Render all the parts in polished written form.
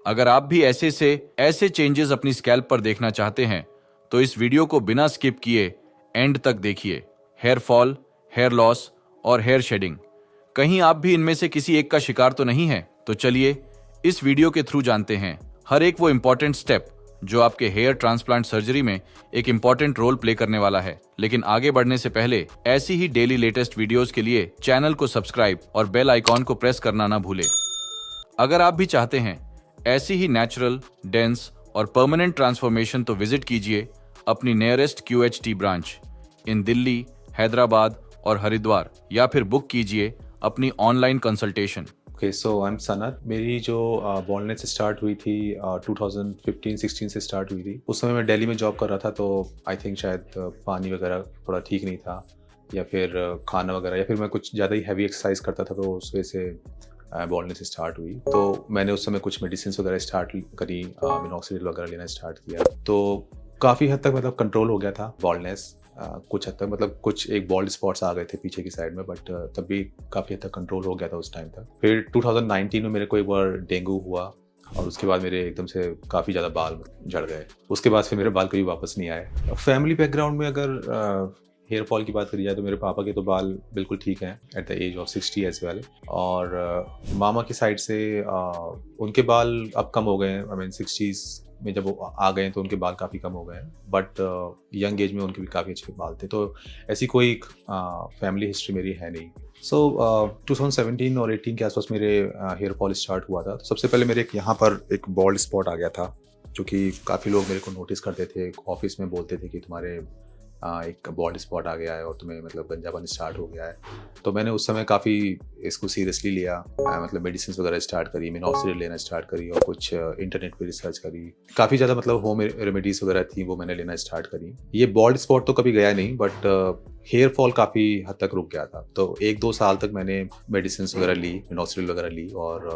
अगर आप भी ऐसे से ऐसे चेंजेस अपनी स्कैल्प पर देखना चाहते हैं तो इस वीडियो को बिना स्किप किए एंड तक देखिए। हेयर फॉल, हेयर लॉस और हेयर शेडिंग, कहीं आप भी इनमें से किसी एक का शिकार तो नहीं है? तो चलिए इस वीडियो के थ्रू जानते हैं हर एक वो इंपॉर्टेंट स्टेप जो आपके हेयर ट्रांसप्लांट सर्जरी में एक इंपॉर्टेंट रोल प्ले करने वाला है। लेकिन आगे बढ़ने से पहले ऐसी ही डेली लेटेस्ट वीडियोस के लिए चैनल को सब्सक्राइब और बेल आइकॉन को प्रेस करना ना भूलें। अगर आप भी चाहते हैं ऐसी ही नेचुरल, डेंस और परमानेंट ट्रांसफॉर्मेशन तो विजिट कीजिए अपनी nearest QHT branch in Delhi, Hyderabad और हरिद्वार, या फिर बुक कीजिए अपनी online consultation. Okay, so I am Sanat. मेरी जो बॉल्डनेस स्टार्ट हुई थी 2015-16 से स्टार्ट हुई थी। उस समय मैं दिल्ली में जॉब कर रहा था, तो आई थिंक शायद पानी वगैरह थोड़ा ठीक नहीं था, या फिर खाना वगैरह, या फिर मैं कुछ ज़्यादा ही हैवी एक्सरसाइज करता था, तो उस वजह से बॉल्डनेस स्टार्ट हुई। तो मैंने उस समय कुछ मेडिसिन वगैरह स्टार्ट करी, मिनॉक्सिडिल वगैरह लेना स्टार्ट किया, तो काफ़ी हद तक मतलब कंट्रोल हो गया था बॉल्डनेस। कुछ हद तक मतलब कुछ एक बॉल्ड स्पॉट्स आ गए थे पीछे की साइड में, बट तब भी काफ़ी हद तक कंट्रोल हो गया था उस टाइम तक। फिर 2019 में मेरे को एक बार डेंगू हुआ, और उसके बाद मेरे एकदम से काफ़ी ज़्यादा बाल झड़ गए। उसके बाद फिर मेरे बाल कभी वापस नहीं आए। फैमिली बैकग्राउंड में अगर हेयर फॉल की बात करी जाए तो मेरे पापा के तो बाल बिल्कुल ठीक हैं at the age of 60 as well, और मामा की साइड से उनके बाल अब कम हो गए हैं। आई मीन 60s में जब वो आ गए हैं तो उनके बाल काफ़ी कम हो गए हैं, बट यंग एज में उनके भी काफ़ी अच्छे बाल थे। तो ऐसी कोई फैमिली हिस्ट्री मेरी है नहीं। सो 2017 और 18 के आसपास मेरे हेयर फॉल स्टार्ट हुआ था। तो सबसे पहले मेरे यहाँ पर एक बॉल्ड स्पॉट आ गया था, जो कि काफ़ी लोग मेरे को नोटिस करते थे, ऑफिस में बोलते थे कि तुम्हारे एक बॉल्ड स्पॉट आ गया है और तुम्हें मतलब गंजापन स्टार्ट हो गया है। तो मैंने उस समय काफ़ी इसको सीरियसली लिया, मतलब मेडिसिन वगैरह स्टार्ट करी, मिनॉक्सिडिल लेना स्टार्ट करी, और कुछ इंटरनेट पे रिसर्च करी। काफ़ी ज़्यादा मतलब होम रेमेडीज़ वगैरह थी, वो मैंने लेना स्टार्ट करी। ये बॉल्ड स्पॉट तो कभी गया नहीं, बट हेयर फॉल काफ़ी हद तक रुक गया था। तो 1-2 साल तक मैंने मेडिसिन वगैरह ली, मिनॉक्सिडिल वगैरह ली, और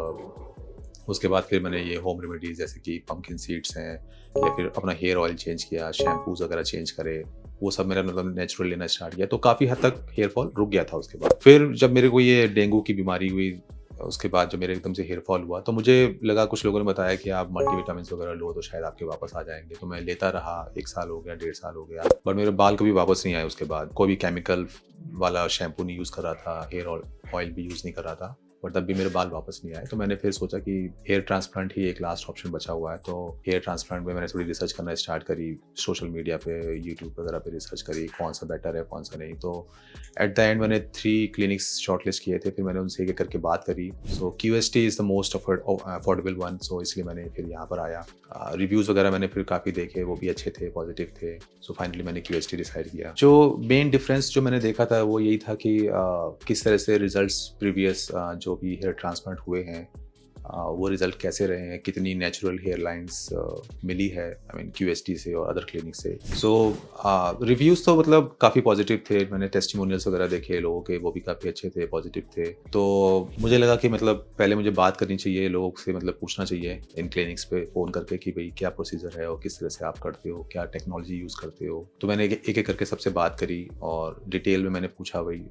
उसके बाद फिर मैंने ये होम रेमेडीज़ जैसे कि पम्पकिन सीड्स हैं, या फिर अपना हेयर ऑयल चेंज किया, शैम्पूज वगैरह चेंज करे, वो सब मेरा मतलब नेचुरल लेना स्टार्ट किया। तो काफ़ी हद तक हेयर फॉल रुक गया था उसके बाद। फिर जब मेरे को ये डेंगू की बीमारी हुई, उसके बाद जब मेरे एकदम से हेयर फॉल हुआ, तो मुझे लगा, कुछ लोगों ने बताया कि आप मल्टीविटामिन वगैरह लो तो शायद आपके वापस आ जाएंगे। तो मैं लेता रहा, 1 साल हो गया, 1.5 साल हो गया, बट मेरे बाल कभी वापस नहीं आए। उसके बाद कोई भी केमिकल वाला शैम्पू नहीं यूज़ कर रहा था, हेयर ऑयल भी यूज़ नहीं कर रहा था, बट तब भी मेरे बाल वापस नहीं आए। तो मैंने फिर सोचा कि हेयर ट्रांसप्लांट ही एक लास्ट ऑप्शन बचा हुआ है। तो हेयर ट्रांसप्लांट में मैंने थोड़ी रिसर्च करना स्टार्ट करी, सोशल मीडिया पे, यूट्यूब वगैरह पे रिसर्च करी, कौन सा बेटर है, कौन सा नहीं। तो एट द एंड मैंने 3 क्लिनिक्स शॉर्टलिस्ट किए थे, फिर मैंने उनसे एक करके बात करी। So QST is the most affordable one, so इसलिए मैंने फिर यहाँ पर आया। रिव्यूज़ वगैरह मैंने फिर काफ़ी देखे, वो भी अच्छे थे, पॉजिटिव थे। सो फाइनली मैंने QST डिसाइड किया। जो मेन डिफरेंस जो मैंने देखा था वो यही था कि किस तरह से रिजल्ट्स प्रीवियस जो भी हेयर ट्रांसप्लांट हुए हैं, वो रिज़ल्ट कैसे रहे हैं, कितनी नेचुरल हेयर लाइंस मिली है, आई मीन QST से और अदर क्लिनिक से। सो रिव्यूज़ तो मतलब काफ़ी पॉजिटिव थे। मैंने टेस्टिमोनियल्स वगैरह देखे लोगों के, वो भी काफ़ी अच्छे थे, पॉजिटिव थे। तो मुझे लगा कि मतलब पहले मुझे बात करनी चाहिए लोगों से, मतलब पूछना चाहिए इन क्लिनिक्स पे फ़ोन करके कि भाई क्या प्रोसीजर है और किस तरह से आप करते हो, क्या टेक्नोलॉजी यूज़ करते हो। तो मैंने एक एक करके सबसे बात करी और डिटेल में मैंने पूछा भाई,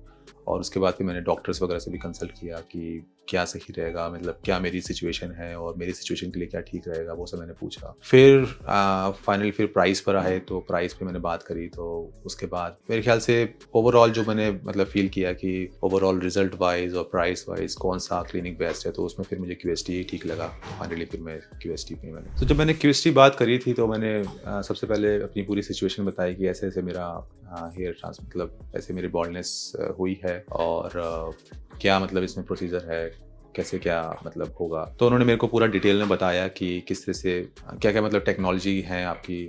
और उसके बाद फिर मैंने डॉक्टर्स वगैरह से भी कंसल्ट किया कि क्या सही रहेगा, मतलब क्या मेरी सिचुएशन है और मेरी सिचुएशन के लिए क्या ठीक रहेगा, वो सब मैंने पूछा। फिर फाइनली फिर प्राइस पर आए, तो प्राइस पे मैंने बात करी। तो उसके बाद मेरे ख्याल से ओवरऑल जो मैंने मतलब फील किया कि ओवरऑल रिजल्ट वाइज और प्राइस वाइज कौन सा क्लिनिक बेस्ट है, तो उसमें फिर मुझे QST ही ठीक लगा। फाइनली फिर मैं QST पे मैंने, तो जब मैंने QST बात करी थी तो मैंने सबसे पहले अपनी पूरी सिचुएशन बताई कि ऐसे ऐसे मेरा हेयर मतलब ऐसे मेरी बॉल्डनेस हुई है, और क्या मतलब इसमें प्रोसीजर है, कैसे क्या मतलब होगा। तो उन्होंने मेरे को पूरा डिटेल में बताया कि किस तरह से क्या क्या मतलब टेक्नोलॉजी है आपकी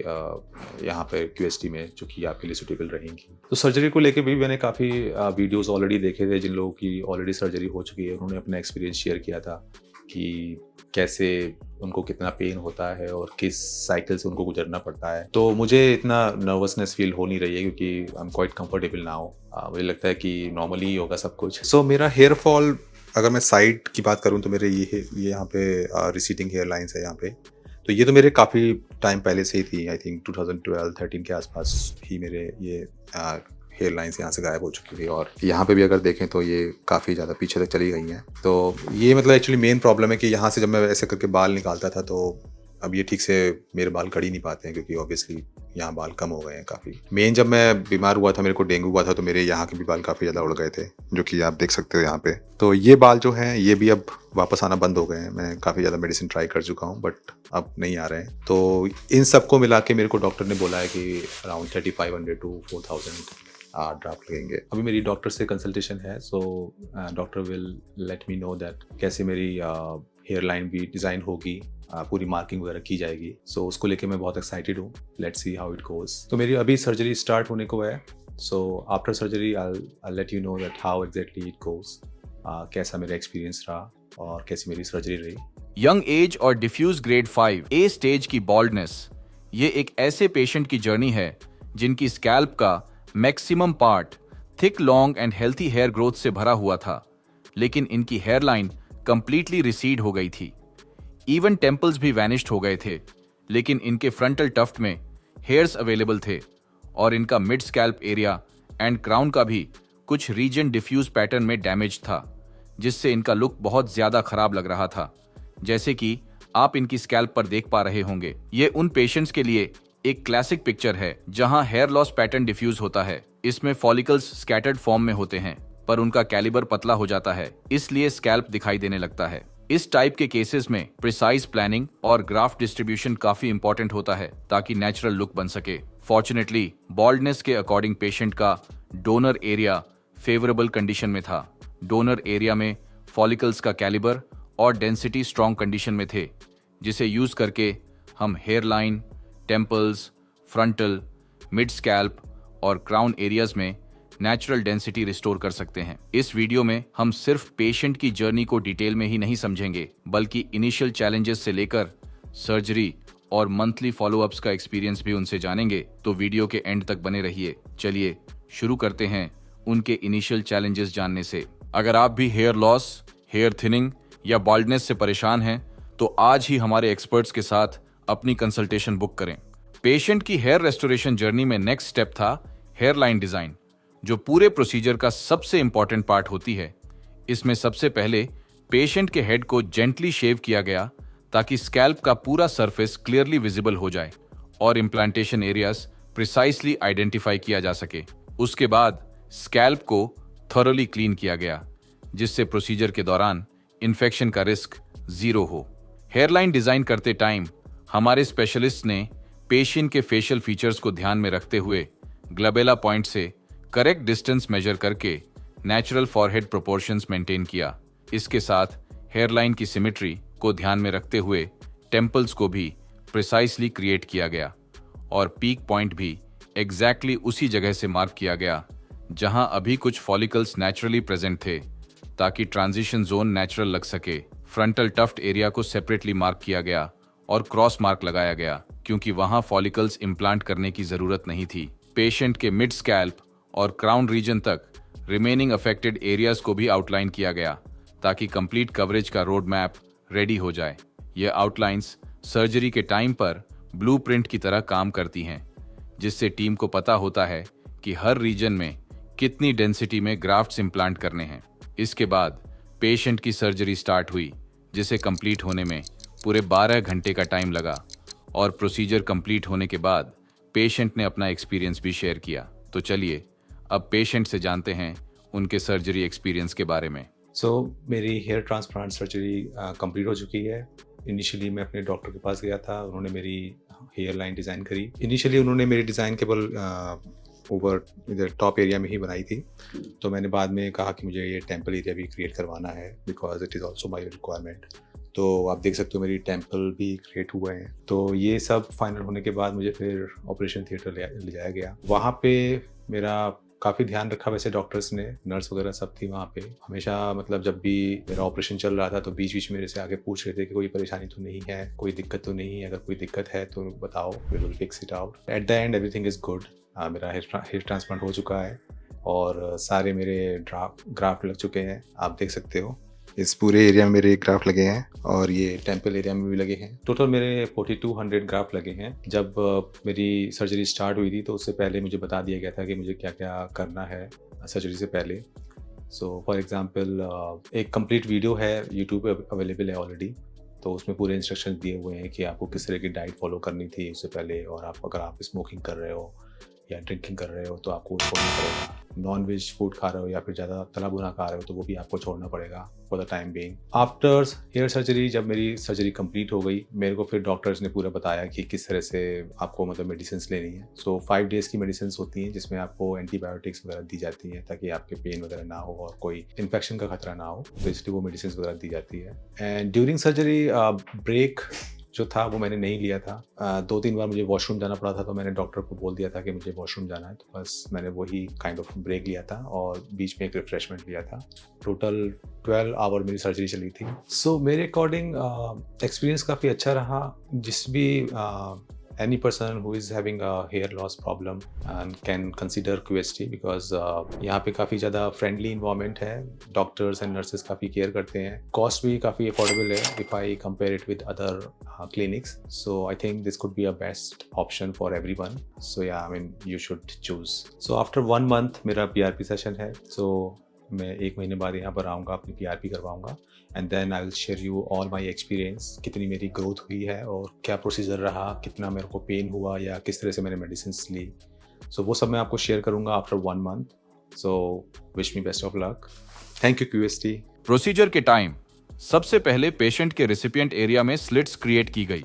यहाँ पे QST में, जो कि आपके लिए सूटेबल रहेंगी। तो सर्जरी को लेके भी मैंने काफ़ी वीडियोस ऑलरेडी देखे थे, जिन लोगों की ऑलरेडी सर्जरी हो चुकी है। उन्होंने अपना एक्सपीरियंस शेयर किया था कि कैसे उनको कितना पेन होता है और किस साइकिल से उनको गुजरना पड़ता है। तो मुझे इतना नर्वसनेस फील हो नहीं रही है, क्योंकि I am quite comfortable now. मुझे लगता है कि नॉर्मली ही होगा सब कुछ। सो मेरा हेयर फॉल, अगर मैं साइड की बात करूं तो मेरे ये यहाँ पे रिसीडिंग हेयर लाइंस है यहाँ पे। तो ये तो मेरे काफ़ी टाइम पहले से ही थी, आई थिंक 2012-13 के आसपास ही मेरे ये हेयर लाइन्स यहाँ से गायब हो चुकी थी, और यहाँ पे भी अगर देखें तो ये काफ़ी ज़्यादा पीछे तक चली गई हैं। तो ये मतलब एक्चुअली मेन प्रॉब्लम है कि यहाँ से जब मैं ऐसे करके बाल निकालता था तो अब ये ठीक से मेरे बाल कट ही नहीं पाते हैं, क्योंकि ऑब्वियसली यहाँ बाल कम हो गए हैं काफ़ी। मेन जब मैं बीमार हुआ था, मेरे को डेंगू हुआ था, तो मेरे यहाँ के भी बाल काफ़ी ज़्यादा उड़ गए थे, जो कि आप देख सकते हो यहाँ पे। तो ये बाल जो हैं ये भी अब वापस आना बंद हो गए हैं। मैं काफ़ी ज़्यादा मेडिसिन ट्राई कर चुका हूँ, बट अब नहीं आ रहे हैं। तो इन सबको मिला के मेरे को डॉक्टर ने बोला है कि अराउंड 3500 to 4000 ड्राफ्ट लगेंगे। अभी मेरी डॉक्टर से कंसल्टेशन है, so doctor will let me know that कैसे मेरी हेयर लाइन भी डिज़ाइन होगी, पूरी मार्किंग वगैरह की जाएगी। सो उसको लेके मैं बहुत एक्साइटेड हूँ। Let's see how it goes. तो मेरी अभी सर्जरी स्टार्ट होने को है, so after surgery I let you know that how exactly it goes, कैसा मेरा एक्सपीरियंस रहा और कैसी मेरी सर्जरी रही। यंग एज और डिफ्यूज ग्रेड 5 ए स्टेज की बॉल्डनेस, ये एक ऐसे पेशेंट की जर्नी है जिनकी स्कैल्प का maximum part thick, long and healthy hair growth से भरा हुआ था, लेकिन इनकी हेयरलाइन कंप्लीटली रिसीड हो गई थी। इवन टेम्पल्स भी वैनिश्ड हो गए थे, लेकिन इनके फ्रंटल टफ्ट में हेयर्स अवेलेबल थे और इनका mid scalp area and crown का भी कुछ रीजन डिफ्यूज पैटर्न में डैमेज था, जिससे इनका लुक बहुत ज्यादा खराब लग रहा था, जैसे कि आप इनकी स्कैल्प पर देख पा रहे होंगे। ये उन पेशेंट्स के लिए एक क्लासिक पिक्चर है जहां हेयर लॉस पैटर्न डिफ्यूज होता है। इसमें फॉलिकल्स स्कैटर्ड फॉर्म में होते हैं, पर उनका कैलिबर पतला हो जाता है, इसलिए स्कैल्प दिखाई देने लगता है। इस टाइप के केसेस में प्रिसाइज प्लानिंग और ग्राफ्ट डिस्ट्रीब्यूशन काफी इंपॉर्टेंट होता है ताकि नेचुरल लुक बन सके। फॉर्चुनेटली बॉल्डनेस के अकॉर्डिंग पेशेंट का डोनर एरिया फेवरेबल कंडीशन में था। डोनर एरिया में फॉलिकल्स का कैलिबर और डेंसिटी स्ट्रॉन्ग कंडीशन में थे, जिसे यूज करके हम hair line, temples, frontal, mid scalp और क्राउन एरियाज में नेचुरल डेंसिटी रिस्टोर कर सकते हैं। इस वीडियो में हम सिर्फ पेशेंट की जर्नी को डिटेल में ही नहीं समझेंगे, बल्कि इनिशियल चैलेंजेस से लेकर सर्जरी और मंथली फॉलोअप्स का एक्सपीरियंस भी उनसे जानेंगे। तो वीडियो के एंड तक बने रहिए। चलिए शुरू करते हैं उनके इनिशियल चैलेंजेस जानने से। अगर आप भी हेयर लॉस, हेयर थिनिंग या बाल्डनेस से परेशान हैं, तो आज ही हमारे एक्सपर्ट्स के साथ अपनी कंसल्टेशन बुक करें। पेशेंट की हेयर रेस्टोरेशन जर्नी में नेक्स्ट स्टेप था हेयर लाइन डिजाइन, जो पूरे प्रोसीजर का सबसे इंपॉर्टेंट पार्ट होती है। इसमें सबसे पहले पेशेंट के हेड को जेंटली शेव किया गया ताकि स्कैल्प का पूरा सरफेस क्लियरली विजिबल हो जाए और इम्प्लांटेशन एरियाज प्रिसाइसली आइडेंटिफाई किया जा सके। उसके बाद स्कैल्प को थॉरोली क्लीन किया गया, जिससे प्रोसीजर के दौरान इन्फेक्शन का रिस्क 0 हो। हेयरलाइन डिजाइन करते टाइम हमारे स्पेशलिस्ट ने पेशेंट के फेशियल फीचर्स को ध्यान में रखते हुए ग्लबेला पॉइंट से करेक्ट डिस्टेंस मेजर करके नेचुरल फॉरहेड प्रोपोर्शंस मेंटेन किया। इसके साथ हेयरलाइन की सिमेट्री को ध्यान में रखते हुए टेम्पल्स को भी प्रिसाइसली क्रिएट किया गया और पीक पॉइंट भी एग्जैक्टली उसी जगह से मार्क किया गया जहां अभी कुछ फॉलिकल्स नेचुरली प्रेजेंट थे, ताकि ट्रांजिशन जोन नेचुरल लग सके। फ्रंटल टफ्ट एरिया को सेपरेटली मार्क किया गया और क्रॉस मार्क लगाया गया, क्योंकि वहां फॉलिकल्स इम्प्लांट करने की जरूरत नहीं थी। पेशेंट के मिड स्कैल्प और क्राउन रीजन तक रिमेनिंग अफेक्टेड एरियाज को भी आउटलाइन किया गया, ताकि कंप्लीट कवरेज का रोड मैप रेडी हो जाए। ये आउटलाइंस सर्जरी के टाइम पर ब्लूप्रिंट की तरह काम करती हैं, जिससे टीम को पता होता है कि हर रीजन में कितनी डेंसिटी में ग्राफ्ट्स इम्प्लांट करने हैं। इसके बाद पेशेंट की सर्जरी स्टार्ट हुई, जिसे कंप्लीट होने में पूरे 12 घंटे का टाइम लगा और प्रोसीजर कंप्लीट होने के बाद पेशेंट ने अपना एक्सपीरियंस भी शेयर किया। तो चलिए अब पेशेंट से जानते हैं उनके सर्जरी एक्सपीरियंस के बारे में। मेरी हेयर ट्रांसप्लांट सर्जरी कंप्लीट हो चुकी है। इनिशियली मैं अपने डॉक्टर के पास गया था, उन्होंने मेरी हेयर लाइन डिज़ाइन करी। इनिशियली उन्होंने मेरी डिज़ाइन केवल ऊपर इधर टॉप एरिया में ही बनाई थी, तो मैंने बाद में कहा कि मुझे ये टेम्पल एरिया भी क्रिएट करवाना है, because it is also my requirement. तो आप देख सकते हो मेरी टेम्पल भी क्रिएट हुए हैं। तो ये सब फाइनल होने के बाद मुझे फिर ऑपरेशन थिएटर ले जाया गया। वहाँ पे मेरा काफ़ी ध्यान रखा वैसे डॉक्टर्स ने, नर्स वगैरह सब थी वहाँ पे। हमेशा मतलब जब भी मेरा ऑपरेशन चल रहा था तो बीच बीच मेरे से आगे पूछ रहे थे कि कोई परेशानी तो नहीं है, कोई दिक्कत तो नहीं है, अगर कोई दिक्कत है तो बताओ, we will fix it out. At the end everything is good. मेरा हेयर ट्रांसप्लांट हो चुका है और सारे मेरे ग्राफ्ट लग चुके हैं, आप देख सकते हो। इस पूरे एरिया में मेरे ग्राफ्ट लगे हैं और ये टेम्पल एरिया में भी लगे हैं। टोटल मेरे 4200 ग्राफ्ट लगे हैं। जब मेरी सर्जरी स्टार्ट हुई थी तो उससे पहले मुझे बता दिया गया था कि मुझे क्या क्या करना है सर्जरी से पहले। सो फॉर एग्ज़ाम्पल एक कंप्लीट वीडियो है यूट्यूब पे अवेलेबल है ऑलरेडी, तो उसमें पूरे इंस्ट्रक्शन दिए हुए हैं कि आपको किस तरह की डाइट फॉलो करनी थी उससे पहले, और अगर आप स्मोकिंग कर रहे हो या ड्रिंकिंग कर रहे हो तो आपको छोड़ना पड़ेगा। नॉन वेज फूड खा रहे हो या फिर ज़्यादा तला भुना खा रहे हो तो वो भी आपको छोड़ना पड़ेगा for the time being. After hair surgery, जब मेरी सर्जरी कंप्लीट हो गई, मेरे को फिर डॉक्टर्स ने पूरा बताया कि किस तरह से आपको मतलब मेडिसिन लेनी है। सो 5 डेज़ की मेडिसिन होती हैं जिसमें आपको एंटीबायोटिक्स वगैरह दी जाती हैं ताकि आपके पेन वगैरह ना हो और कोई इन्फेक्शन का खतरा ना हो, तो इसलिए वो मेडिसिन वगैरह दी जाती है। एंड ड्यूरिंग सर्जरी ब्रेक जो था वो मैंने नहीं लिया था। 2-3 बार मुझे वॉशरूम जाना पड़ा था तो मैंने डॉक्टर को बोल दिया था कि मुझे वॉशरूम जाना है, तो बस मैंने वही काइंड ऑफ ब्रेक लिया था और बीच में एक रिफ्रेशमेंट लिया था। टोटल 12 आवर मेरी सर्जरी चली थी। सो मेरे अकॉर्डिंग एक्सपीरियंस काफ़ी अच्छा रहा। जिस भी any person who is having a hair loss problem and can consider QST because यहाँ पे काफ़ी ज़्यादा friendly environment है, डॉक्टर्स एंड नर्सेस काफ़ी केयर करते हैं, कॉस्ट भी काफ़ी अफोर्डेबल है if I compare it with other clinics, so I think this could be a best option for everyone. So yeah, I mean you should choose. So after 1 month मेरा PRP session है, so मैं 1 महीने बाद यहाँ पर आऊँगा, अपनी PRP करवाऊँगा and then I will share you all my experience, कितनी मेरी ग्रोथ हुई है और क्या प्रोसीजर रहा, कितना मेरे को पेन हुआ या किस तरह से मैंने मेडिसिन ली। सो वो सब मैं आपको शेयर करूँगा after 1 month. So wish me best of luck. Thank you QST। Procedure के टाइम सबसे पहले पेशेंट के रेसिपिएंट एरिया में स्लिट्स क्रिएट की गई।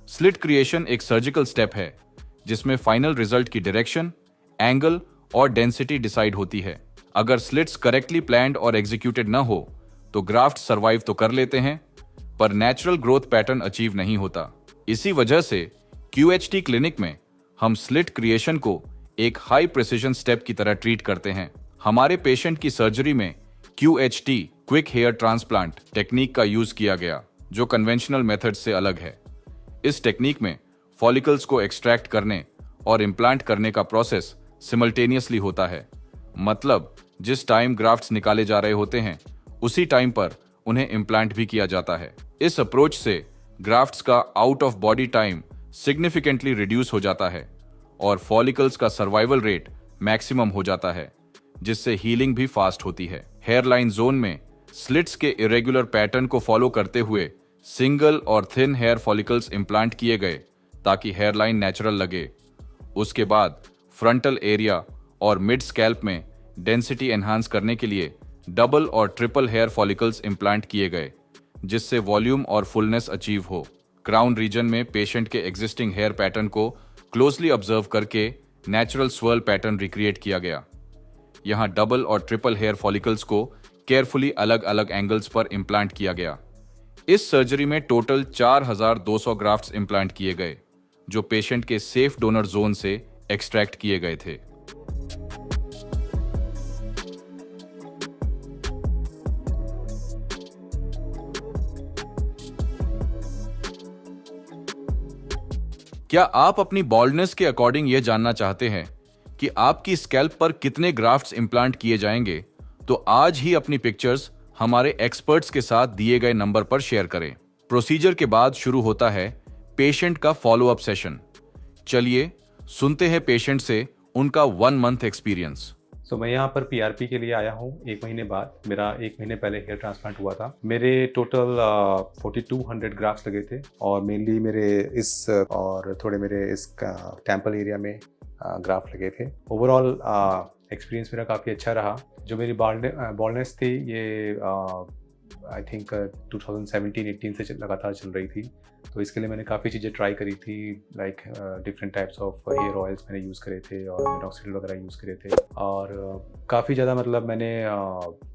स्लिट क्रिएशन एक सर्जिकल स्टेप है जिसमें फाइनल रिजल्ट की डायरेक्शन, एंगल और डेंसिटी डिसाइड होती है। अगर स्लिट्स करेक्टली प्लान्ड और एग्जीक्यूटेड न हो तो ग्राफ्ट सर्वाइव तो कर लेते हैं पर नेचुरल ग्रोथ पैटर्न अचीव नहीं होता। इसी वजह से QHT क्लिनिक में हम स्लिट क्रिएशन को एक हाई प्रिसिजन स्टेप की तरह ट्रीट करते हैं। हमारे पेशेंट की सर्जरी में QHT quick hair transplant technique का यूज किया गया जो कन्वेंशनल मेथड से अलग है। इस टेक्निक में फॉलिकल्स को एक्सट्रैक्ट करने और इम्प्लांट करने का प्रोसेस सिमल्टेनियसली होता है। मतलब जिस टाइम ग्राफ्ट्स निकाले जा रहे होते हैं उसी टाइम पर उन्हें इम्प्लांट भी किया जाता है। इस अप्रोच से ग्राफ्ट्स का out of body time significantly reduce हो जाता है और फॉलिकल्स का सर्वाइवल रेट मैक्सिमम हो जाता है, जिससे हीलिंग भी फास्ट होती है। हेयरलाइन जोन में स्लिट्स के इरेगुलर पैटर्न को फॉलो करते हुए सिंगल और थिन हेयर फॉलिकल्स इम्प्लांट किए गए ताकि हेयरलाइन नेचुरल लगे। उसके बाद फ्रंटल एरिया और मिड स्कैल्प में डेंसिटी एनहांस करने के लिए डबल और ट्रिपल हेयर फॉलिकल्स इम्प्लांट किए गए जिससे वॉल्यूम और फुलनेस अचीव हो। क्राउन रीजन में पेशेंट के एग्जिस्टिंग हेयर पैटर्न को क्लोजली ऑब्जर्व करके नेचुरल स्वर्ल पैटर्न रिक्रिएट किया गया। यहाँ डबल और ट्रिपल हेयर फॉलिकल्स को केयरफुली अलग अलग एंगल्स पर इम्प्लांट किया गया। इस सर्जरी में टोटल 4200 ग्राफ्ट्स इम्प्लांट किए गए जो पेशेंट के सेफ डोनर जोन से एक्सट्रैक्ट किए गए थे। क्या आप अपनी बॉल्डनेस के अकॉर्डिंग यह जानना चाहते हैं कि आपकी स्कैल्प पर कितने ग्राफ्ट्स इम्प्लांट किए जाएंगे? तो आज ही अपनी पिक्चर्स हमारे एक्सपर्ट्स के साथ दिए गए नंबर पर शेयर करें। प्रोसीजर के बाद शुरू होता है पेशेंट का फॉलोअप सेशन। चलिए सुनते हैं पेशेंट से उनका 1 मंथ एक्सपीरियंस। सो मैं यहाँ पर PRP के लिए आया हूँ 1 महीने बाद। मेरा 1 महीने पहले हेयर ट्रांसप्लांट हुआ था। मेरे टोटल 4200 ग्राफ्ट्स लगे थे और मेनली मेरे इस और थोड़े मेरे इस टेम्पल एरिया में ग्राफ्ट लगे थे। ओवरऑल एक्सपीरियंस मेरा काफ़ी अच्छा रहा। जो मेरी बॉल्डनेस थी ये आई थिंक 2017-18 से लगातार चल रही थी, तो इसके लिए मैंने काफ़ी चीज़ें ट्राई करी थी, like different types of hair oils मैंने यूज़ करे थे और मिनॉक्सिडिल वगैरह यूज़ करे थे और काफ़ी ज़्यादा मतलब मैंने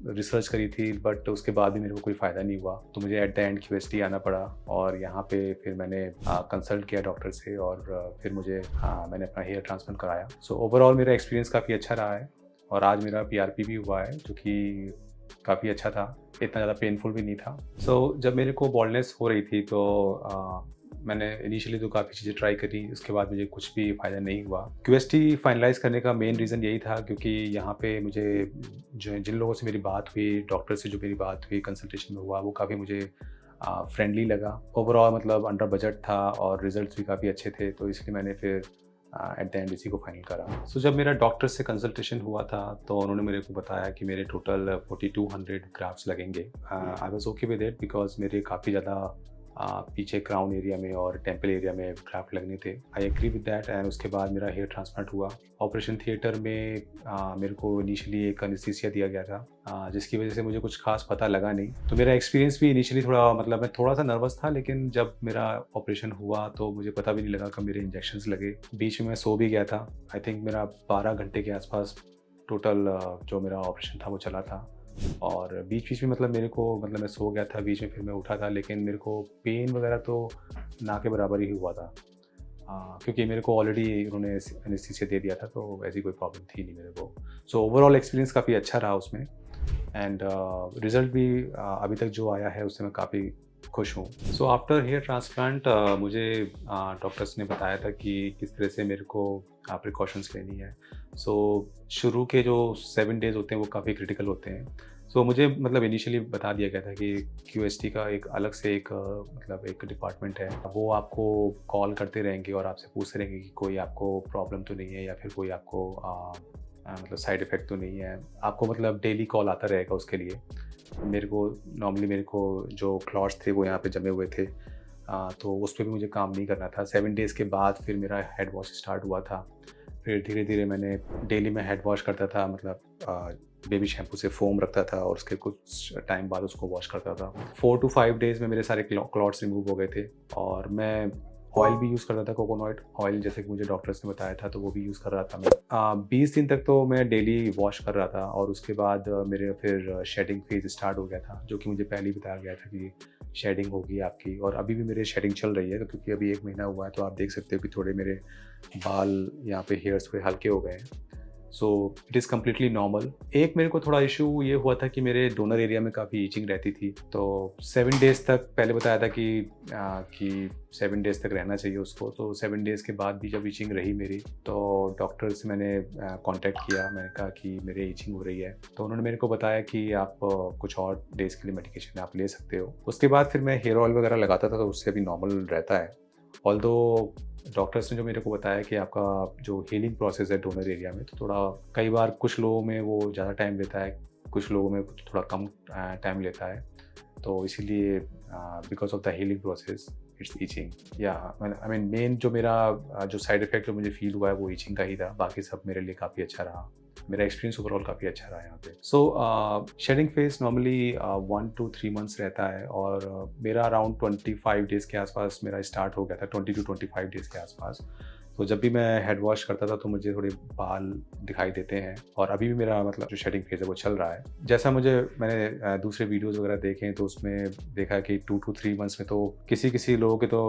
रिसर्च करी थी, बट उसके बाद भी मेरे को कोई फ़ायदा नहीं हुआ। तो मुझे एट द एंड QST आना पड़ा और यहाँ पे फिर मैंने कंसल्ट किया डॉक्टर से और फिर मैंने अपना हेयर ट्रांसप्लांट कराया। सो ओवरऑल मेरा एक्सपीरियंस काफ़ी अच्छा रहा है और आज मेरा PRP भी हुआ है जो कि काफ़ी अच्छा था, इतना ज़्यादा पेनफुल भी नहीं था। सो जब मेरे को बॉल्डनेस हो रही थी तो मैंने इनिशियली तो काफ़ी चीज़ें ट्राई करी, उसके बाद मुझे कुछ भी फ़ायदा नहीं हुआ। क्यूएसटी फाइनलाइज़ करने का मेन रीज़न यही था क्योंकि यहाँ पे मुझे जो जिन लोगों से मेरी बात हुई, डॉक्टर से जो मेरी बात हुई, कंसल्टेशन में हुआ, वो काफ़ी मुझे फ्रेंडली लगा। ओवरऑल मतलब अंडर बजट था और रिज़ल्ट्स भी काफ़ी अच्छे थे, तो इसलिए मैंने फिर एट द एंड इसी को फाइनल करा। सो जब मेरा डॉक्टर से कंसल्टेशन हुआ था तो उन्होंने मेरे को बताया कि मेरे टोटल 4200 ग्राफ्ट्स लगेंगे। I was okay with it because मेरे काफ़ी ज़्यादा पीछे क्राउन एरिया में और टेम्पल एरिया में ग्राफ्ट लगने थे। I agree with that and उसके बाद मेरा हेयर ट्रांसप्लांट हुआ। ऑपरेशन थिएटर में मेरे को इनिशियली एक एनेस्थीसिया दिया गया था, जिसकी वजह से मुझे कुछ खास पता लगा नहीं। तो मेरा एक्सपीरियंस भी इनिशियली थोड़ा मतलब मैं थोड़ा सा नर्वस था, लेकिन जब मेरा ऑपरेशन हुआ तो मुझे पता भी नहीं लगा कब मेरे इंजेक्शंस लगे। बीच में मैं सो भी गया था। आई थिंक मेरा 12 घंटे के आसपास टोटल जो मेरा ऑपरेशन था वो चला था। और बीच-बीच में मतलब मेरे को मतलब मैं सो गया था, बीच में फिर मैं उठा था, लेकिन मेरे को पेन वगैरह तो ना के बराबर ही हुआ था। क्योंकि मेरे को ऑलरेडी उन्होंने एनेस्थीसिया दे दिया था, तो ऐसी कोई प्रॉब्लम थी नहीं मेरे को। सो ओवरऑल एक्सपीरियंस काफ़ी अच्छा रहा उसमें एंड रिज़ल्ट भी अभी तक जो आया है उससे मैं काफ़ी खुश हूँ। सो आफ्टर हेयर ट्रांसप्लांट मुझे डॉक्टर्स ने बताया था कि किस तरह से मेरे को प्रिकॉशंस लेनी है। सो शुरू के जो 7 डेज़ होते हैं वो काफ़ी क्रिटिकल होते हैं। सो मुझे मतलब इनिशियली बता दिया गया था कि क्यूएसटी का एक अलग से एक मतलब एक डिपार्टमेंट है, वो आपको कॉल करते रहेंगे और आपसे पूछते रहेंगे कि कोई आपको प्रॉब्लम तो नहीं है या फिर कोई आपको मतलब साइड इफ़ेक्ट तो नहीं है। आपको मतलब डेली कॉल आता रहेगा उसके लिए। मेरे को जो क्लॉट्स थे वो यहाँ पे जमे हुए थे, तो उस पे भी मुझे काम नहीं करना था। 7 डेज़ के बाद फिर मेरा हेड वॉश स्टार्ट हुआ था। फिर धीरे-धीरे मैंने डेली मैं हेड वॉश करता था, मतलब बेबी शैम्पू से फ़ोम रखता था और उसके कुछ टाइम बाद उसको वॉश करता था। 4 टू 5 डेज़ में मेरे सारे क्लॉट्स रिमूव हो गए थे और मैं ऑयल भी यूज़ करता था, कोकोनट ऑयल, जैसे कि मुझे डॉक्टर्स ने बताया था, तो वो भी यूज़ कर रहा था मैं। 20 दिन तक तो मैं डेली वॉश कर रहा था और उसके बाद मेरे फिर शेडिंग फेज़ स्टार्ट हो गया था, जो कि मुझे पहले ही बताया गया था कि शेडिंग होगी आपकी, और अभी भी मेरे शेडिंग चल रही है। तो क्योंकि अभी 1 महीना हुआ है तो आप देख सकते हो कि थोड़े मेरे बाल यहाँ पे हेयर्स थोड़े हल्के हो गए हैं। So it is completely normal. एक मेरे को थोड़ा इशू ये हुआ था कि मेरे डोनर एरिया में काफ़ी ईचिंग रहती थी, तो 7 डेज़ तक पहले बताया था कि 7 डेज़ तक रहना चाहिए उसको। तो 7 डेज़ के बाद भी जब ईचिंग रही मेरी, तो डॉक्टर से मैंने कांटेक्ट किया। मैंने कहा कि मेरे ईचिंग हो रही है, तो उन्होंने मेरे को बताया कि आप कुछ और डेज़ के लिए मेडिकेशन आप ले सकते हो। उसके बाद फिर मैं हेयर ऑयल वगैरह लगाता था, तो उससे भी नॉर्मल रहता है। ऑल्दो डॉक्टर्स ने जो मेरे को बताया कि आपका जो हीलिंग प्रोसेस है डोनर एरिया में, तो थोड़ा कई बार कुछ लोगों में वो ज़्यादा टाइम लेता है, कुछ लोगों में थोड़ा कम टाइम लेता है। तो इसीलिए because of the healing process it's itching. या आई मीन मेन जो मेरा जो साइड इफेक्ट जो मुझे फील हुआ है वो ईचिंग का ही था, बाकी सब मेरे लिए काफ़ी अच्छा रहा। मेरा एक्सपीरियंस ओवरऑल काफ़ी अच्छा रहा यहाँ पे। So shedding phase normally 1 to 3 months रहता है और मेरा अराउंड 25 डेज़ के आसपास मेरा स्टार्ट हो गया था, 20 to 25 डेज़ के आसपास। तो जब भी मैं हेड वॉश करता था तो मुझे थोड़े बाल दिखाई देते हैं, और अभी भी मेरा मतलब जो शेडिंग फेज है वो चल रहा है। जैसा मैंने दूसरे वीडियोस वगैरह देखे हैं तो उसमें देखा कि 2 to 3 मंथ्स में तो किसी लोगों के तो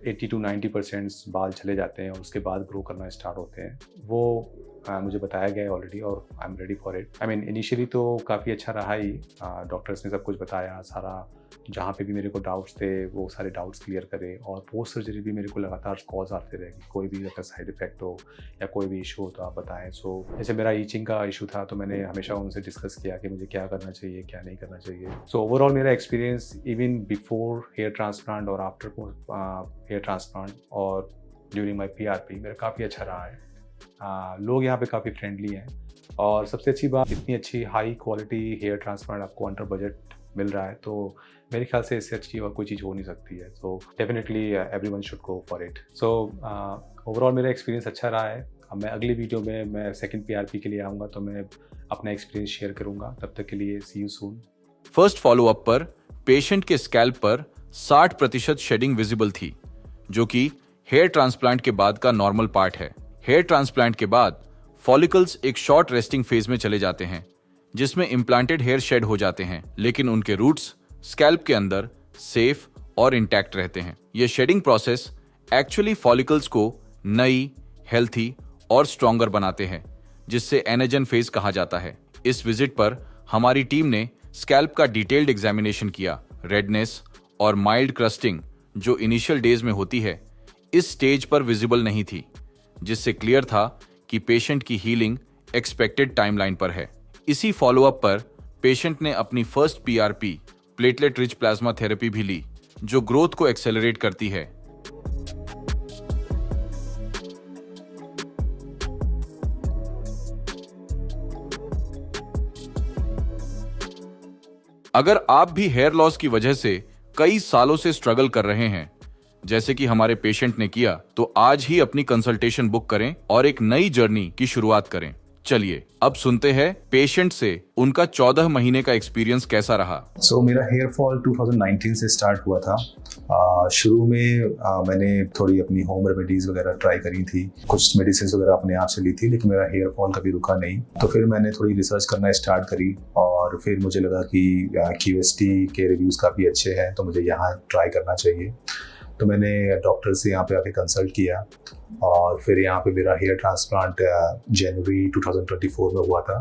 80 to 90% बाल चले जाते हैं और उसके बाद ग्रो करना स्टार्ट होते हैं। वो मुझे बताया गया है ऑलरेडी और I am ready for it. I mean initially तो काफ़ी अच्छा रहा ही। डॉक्टर्स ने सब कुछ बताया, सारा जहाँ पे भी मेरे को डाउट्स थे वो सारे डाउट्स क्लियर करे, और पोस्ट सर्जरी भी मेरे को लगातार कॉल्स आते रहे कि कोई भी अगर साइड इफेक्ट हो या कोई भी इशू हो तो आप बताएं। सो जैसे मेरा ईचिंग का इशू था तो मैंने हमेशा उनसे डिस्कस किया कि मुझे क्या करना चाहिए क्या नहीं करना चाहिए। सो ओवरऑल मेरा experience even before hair transplant और आफ्टर हेयर ट्रांसप्लांट और ड्यूरिंग माई PRP मेरा काफ़ी अच्छा रहा है। लोग यहाँ पे काफ़ी फ्रेंडली हैं, और सबसे अच्छी बात इतनी अच्छी हाई क्वालिटी हेयर ट्रांसप्लांट आपको अंडर बजट मिल रहा है, तो मेरे ख्याल से इससे अच्छी और कोई चीज़ हो नहीं सकती है। So definitely everyone should go for it. So overall मेरा एक्सपीरियंस अच्छा रहा है। अब मैं अगली वीडियो में मैं सेकंड PRP के लिए आऊँगा तो मैं अपना एक्सपीरियंस शेयर करूँगा। तब तक के लिए सी यू सून। फर्स्ट फॉलोअप पर पेशेंट के स्कैल्प पर 60% शेडिंग विजिबल थी, जो कि हेयर ट्रांसप्लांट के बाद का नॉर्मल पार्ट है। हेयर ट्रांसप्लांट के बाद फॉलिकल्स एक शॉर्ट रेस्टिंग फेज में चले जाते हैं, जिसमें इम्प्लांटेड हेयर शेड हो जाते हैं, लेकिन उनके रूट्स स्कैल्प के अंदर सेफ और इंटैक्ट रहते हैं। यह शेडिंग प्रोसेस एक्चुअली फॉलिकल्स को नई, हेल्थी और स्ट्रॉन्गर बनाते हैं, जिससे एनाजन फेज कहा जाता है। इस विजिट पर हमारी टीम ने स्कैल्प का डिटेल्ड एग्जामिनेशन किया। रेडनेस और माइल्ड क्रस्टिंग जो इनिशियल डेज में होती है, इस स्टेज पर विजिबल नहीं थी, जिससे क्लियर था कि पेशेंट की हीलिंग एक्सपेक्टेड टाइमलाइन पर है। इसी फॉलोअप पर पेशेंट ने अपनी first PRP platelet rich plasma therapy भी ली, जो ग्रोथ को एक्सेलरेट करती है। अगर आप भी हेयर लॉस की वजह से कई सालों से स्ट्रगल कर रहे हैं, जैसे कि हमारे पेशेंट ने किया, तो आज ही अपनी कंसल्टेशन बुक करें और एक नई जर्नी की शुरुआत करें। चलिए अब सुनते हैं पेशेंट से उनका 14 महीने का एक्सपीरियंस कैसा रहा। मेरा हेयर फॉल 2019 से स्टार्ट हुआ था। शुरू में मैंने थोड़ी अपनी होम रेमेडीज वगैरह ट्राई करी थी, कुछ मेडिसिन वगैरह अपने आप से ली थी, लेकिन मेरा हेयर फॉल कभी रुका नहीं। तो फिर मैंने थोड़ी रिसर्च करना स्टार्ट करी और फिर मुझे लगा कि QST के रिव्यूज़ काफ़ी अच्छे हैं, तो मुझे यहाँ ट्राई करना चाहिए। तो मैंने डॉक्टर से यहाँ पे आके कंसल्ट किया और फिर यहाँ पे मेरा हेयर ट्रांसप्लांट जनवरी 2024 में हुआ था।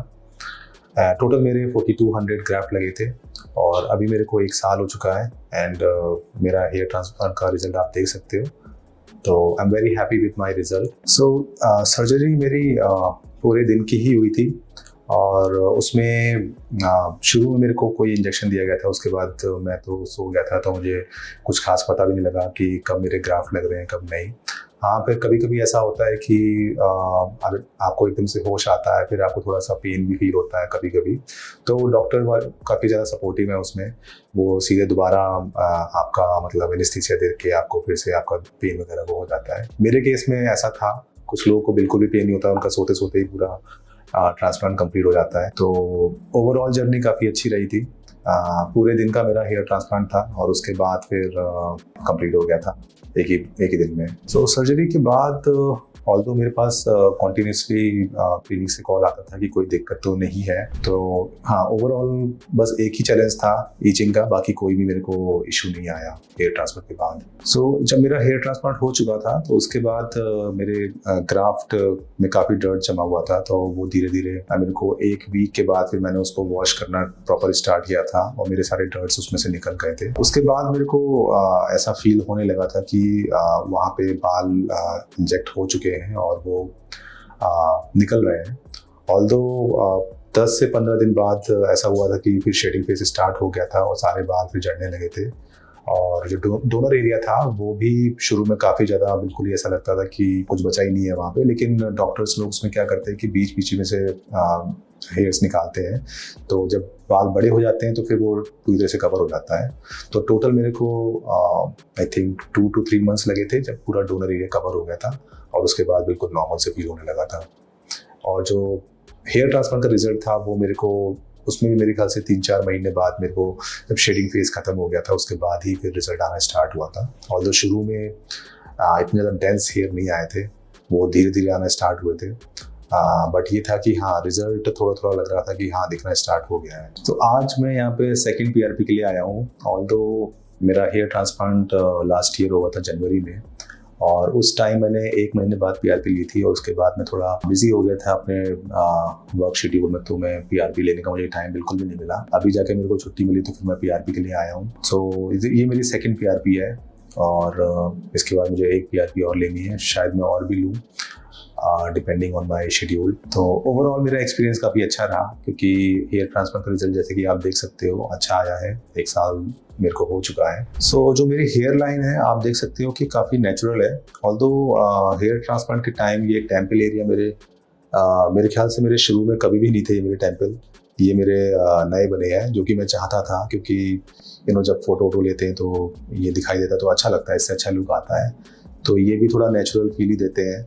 टोटल मेरे 4200 ग्राफ्ट लगे थे और अभी मेरे को 1 साल हो चुका है एंड मेरा हेयर ट्रांसप्लांट का रिजल्ट आप देख सकते हो। तो I am very happy with my result. Surgery मेरी पूरे दिन की ही हुई थी और उसमें शुरू में मेरे को कोई इंजेक्शन दिया गया था, उसके बाद मैं तो सो गया था, तो मुझे कुछ खास पता भी नहीं लगा कि कब मेरे ग्राफ्ट लग रहे हैं कब नहीं। हाँ, फिर कभी कभी ऐसा होता है कि अगर आपको एकदम से होश आता है, फिर आपको थोड़ा सा पेन भी फील होता है कभी कभी, तो डॉक्टर काफ़ी ज़्यादा सपोर्टिव है उसमें। वो सीधे दोबारा आपका मतलब एनेस्थीसिया दे के आपको फिर से आपका पेन वगैरह वो हो जाता है। मेरे केस में ऐसा था, कुछ लोगों को बिल्कुल भी पेन नहीं होता, उनका सोते सोते ही पूरा ट्रांसप्लांट कंप्लीट हो जाता है। तो ओवरऑल जर्नी काफ़ी अच्छी रही थी। पूरे दिन का मेरा हेयर ट्रांसप्लांट था और उसके बाद फिर कंप्लीट हो गया था एक ही दिन में। सर्जरी के बाद ऑल्दो मेरे पास कॉन्टीन्यूसली क्लिनिक से कॉल आता था कि कोई दिक्कत तो नहीं है। तो हाँ, ओवरऑल बस एक ही चैलेंज था ईचिंग का, बाकी कोई भी मेरे को इशू नहीं आया हेयर ट्रांसप्लांट के बाद। जब मेरा हेयर ट्रांसप्लांट हो चुका था तो उसके बाद मेरे ग्राफ्ट में काफ़ी डर्ट जमा हुआ था, तो वो धीरे धीरे मेरे को 1 वीक के बाद फिर मैंने उसको वॉश करना प्रॉपर स्टार्ट किया था और मेरे सारे डर्ट्स उसमें से निकल गए थे। उसके बाद मेरे को ऐसा फील होने लगा था कि वहाँ पे बाल इंजेक्ट हो चुके हैं और वो निकल रहे हैं। ऑल्दो 10 से 15 दिन बाद ऐसा हुआ था कि फिर शेडिंग फेज स्टार्ट हो गया था और सारे बाल फिर झड़ने लगे थे और जो डोनर एरिया था वो भी शुरू में काफ़ी ज़्यादा बिल्कुल ही ऐसा लगता था कि कुछ बचा ही नहीं है वहाँ पे, लेकिन डॉक्टर्स लोग उसमें क्या करते हैं कि बीच में से हेयर्स निकालते हैं, तो जब बाल बड़े हो जाते हैं तो फिर वो पूरी तरह से कवर हो जाता है। तो टोटल मेरे को आई थिंक 2 to 3 months लगे थे जब पूरा डोनर एरिया कवर हो गया था और उसके बाद बिल्कुल नॉर्मल से फील होने लगा था। और जो हेयर ट्रांसप्लांट का रिजल्ट था वो मेरे को उसमें भी मेरे ख्याल से 3-4 महीने बाद मेरे को जब शेडिंग फेज खत्म हो गया था उसके बाद ही फिर रिजल्ट आना स्टार्ट हुआ था। ऑल्दो शुरू में इतने ज़्यादा डेंस हेयर नहीं आए थे, वो धीरे धीरे आना स्टार्ट हुए थे, बट ये था कि हाँ रिजल्ट थोड़ा थोड़ा लग रहा था कि हाँ दिखना स्टार्ट हो गया है। तो आज मैं यहाँ पे सेकंड PRP के लिए आया हूँ। ऑल्दो मेरा हेयर ट्रांसप्लांट लास्ट ईयर हुआ था जनवरी में और उस टाइम मैंने 1 महीने बाद PRP ली थी और उसके बाद मैं थोड़ा बिजी हो गया था अपने वर्क शेड्यूल में, तो मैं PRP लेने का मुझे टाइम बिल्कुल भी नहीं मिला। अभी जाके मेरे को छुट्टी मिली तो फिर मैं PRP के लिए आया हूँ। ये मेरी सेकंड PRP है और इसके बाद मुझे एक PRP और लेनी है, शायद मैं और भी लूँ डिपेंडिंग ऑन माय शेड्यूल। तो ओवरऑल मेरा एक्सपीरियंस काफ़ी अच्छा रहा क्योंकि हेयर ट्रांसप्लांट का रिजल्ट जैसे कि आप देख सकते हो अच्छा आया है, 1 साल मेरे को हो चुका है। जो मेरी हेयर लाइन है आप देख सकते हो कि काफ़ी नेचुरल है। ऑल्दो हेयर ट्रांसप्लांट के टाइम ये टेम्पल एरिया मेरे ख्याल से मेरे शुरू में कभी भी नहीं थे मेरे टेम्पल, ये मेरे नए बने हैं जो कि मैं चाहता था क्योंकि जब फोटो लेते हैं तो ये दिखाई देता तो अच्छा लगता है, इससे अच्छा लुक आता है, तो ये भी थोड़ा नेचुरल फील ही देते हैं।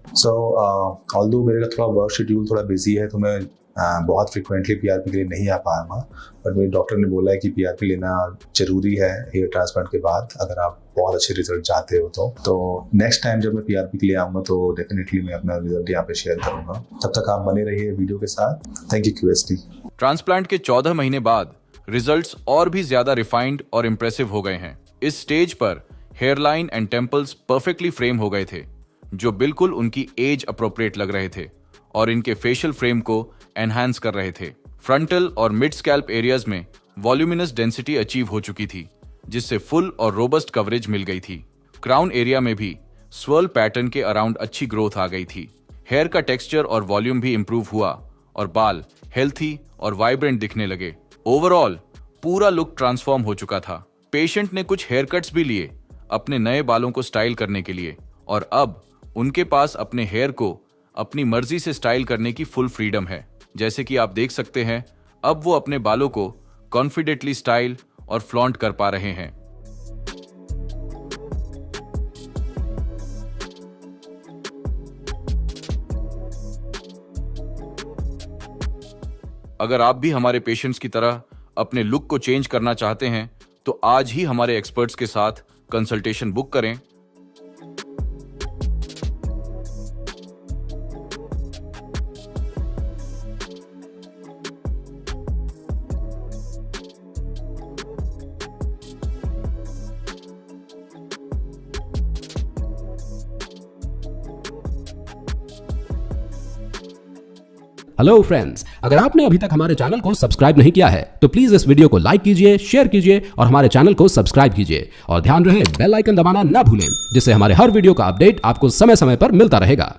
ऑल्दो मेरा थोड़ा वर्क शेड्यूल थोड़ा बिजी है तो मैं बहुत फ्रिक्वेंटली PRP के लिए नहीं आ पाऊंगा, बट मेरे डॉक्टर ने बोला है कि PRP लेना ज़रूरी है हेयर ट्रांसप्लांट के बाद अगर आप बहुत अच्छे रिजल्ट चाहते हो तो नेक्स्ट टाइम जब मैं PRP के लिए आऊँगा तो डेफिनेटली मैं अपना रिजल्ट यहाँ पे शेयर करूँगा। तब तक आप बने रहिए वीडियो के साथ। Thank you QST। ट्रांसप्लांट के 14 महीने बाद रिजल्ट्स और भी ज्यादा रिफाइंड और इम्प्रेसिव हो गए हैं। इस स्टेज पर hairline and temples perfectly frame हो गए थे, जो बिल्कुल उनकी एज अप्रोप्रिएट लग रहे थे और इनके फेशियल फ्रेम को एनहांस कर रहे थे। फ्रंटल और मिड स्कैल्प एरियाज में वॉल्यूमिनस डेंसिटी अचीव हो चुकी थी, जिससे फुल और रोबस्ट कवरेज मिल गई थी। क्राउन एरिया में भी स्वर्ल पैटर्न के अराउंड अच्छी ग्रोथ आ गई थी। हेयर का टेक्सचर और वॉल्यूम भी इंप्रूव हुआ और बाल हेल्थी और वाइब्रेंट दिखने लगे। ओवरऑल पूरा लुक ट्रांसफॉर्म हो चुका था। पेशेंट ने कुछ हेयर कट्स भी लिए अपने नए बालों को स्टाइल करने के लिए और अब उनके पास अपने हेयर को अपनी मर्जी से स्टाइल करने की फुल फ्रीडम है। जैसे कि आप देख सकते हैं, अब वो अपने बालों को कॉन्फिडेंटली स्टाइल और फ्लॉन्ट कर पा रहे हैं। अगर आप भी हमारे पेशेंट्स की तरह अपने लुक को चेंज करना चाहते हैं तो आज ही हमारे एक्सपर्ट्स के साथ कंसल्टेशन बुक करें। हेलो फ्रेंड्स, अगर आपने अभी तक हमारे चैनल को सब्सक्राइब नहीं किया है तो प्लीज इस वीडियो को लाइक कीजिए, शेयर कीजिए और हमारे चैनल को सब्सक्राइब कीजिए और ध्यान रहे बेल आइकन दबाना ना भूलें, जिससे हमारे हर वीडियो का अपडेट आपको समय समय पर मिलता रहेगा।